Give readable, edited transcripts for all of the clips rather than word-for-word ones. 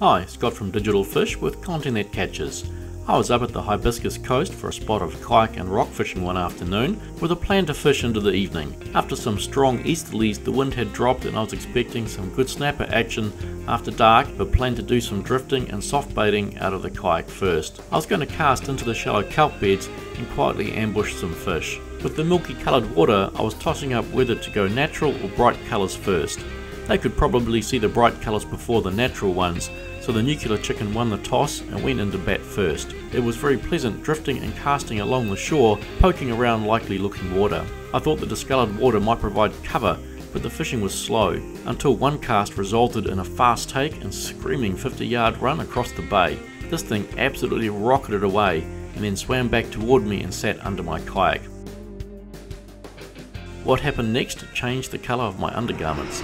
Hi, Scott from Digital Fish with content that catches. I was up at the Hibiscus coast for a spot of kayak and rock fishing one afternoon with a plan to fish into the evening. After some strong easterlies, the wind had dropped and I was expecting some good snapper action after dark, but planned to do some drifting and soft baiting out of the kayak first. I was going to cast into the shallow kelp beds and quietly ambush some fish. With the milky coloured water, I was tossing up whether to go natural or bright colours first. They could probably see the bright colours before the natural ones, so the nuclear chicken won the toss and went into bat first. It was very pleasant drifting and casting along the shore, poking around likely looking water. I thought the discoloured water might provide cover, but the fishing was slow, until one cast resulted in a fast take and screaming 50-yard run across the bay. This thing absolutely rocketed away and then swam back toward me and sat under my kayak. What happened next changed the colour of my undergarments.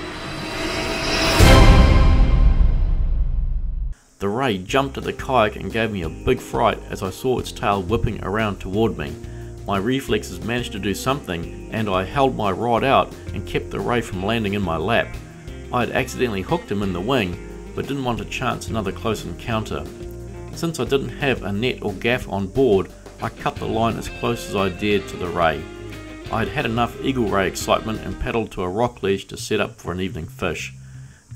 The ray jumped at the kayak and gave me a big fright as I saw its tail whipping around toward me. My reflexes managed to do something and I held my rod out and kept the ray from landing in my lap. I had accidentally hooked him in the wing, but didn't want to chance another close encounter. Since I didn't have a net or gaff on board, I cut the line as close as I dared to the ray. I had had enough eagle ray excitement and paddled to a rock ledge to set up for an evening fish.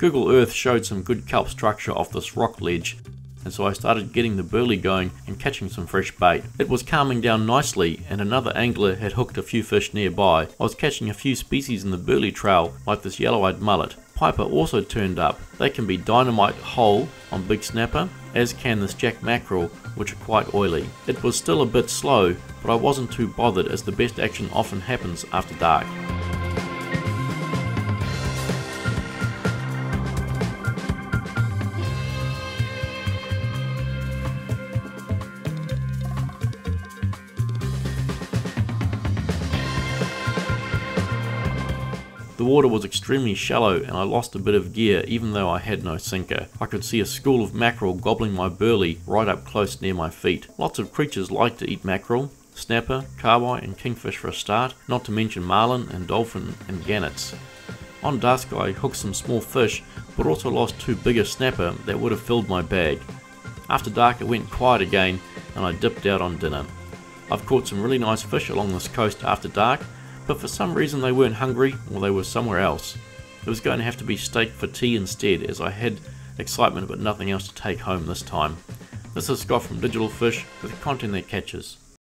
Google Earth showed some good kelp structure off this rock ledge, and so I started getting the burley going and catching some fresh bait. It was calming down nicely and another angler had hooked a few fish nearby. I was catching a few species in the burley trail like this yellow-eyed mullet. Piper also turned up. They can be dynamite whole on big snapper, as can this jack mackerel, which are quite oily. It was still a bit slow, but I wasn't too bothered as the best action often happens after dark. The water was extremely shallow and I lost a bit of gear even though I had no sinker. I could see a school of mackerel gobbling my burley right up close near my feet. Lots of creatures like to eat mackerel, snapper, KAHAWAI and kingfish for a start, not to mention marlin and dolphin and gannets. On dusk I hooked some small fish but also lost two bigger snapper that would have filled my bag. After dark it went quiet again and I dipped out on dinner. I've caught some really nice fish along this coast after dark, but for some reason they weren't hungry or they were somewhere else. It was going to have to be steak for tea instead, as I had excitement but nothing else to take home this time. This is Scott from Digital Fish with content that catches.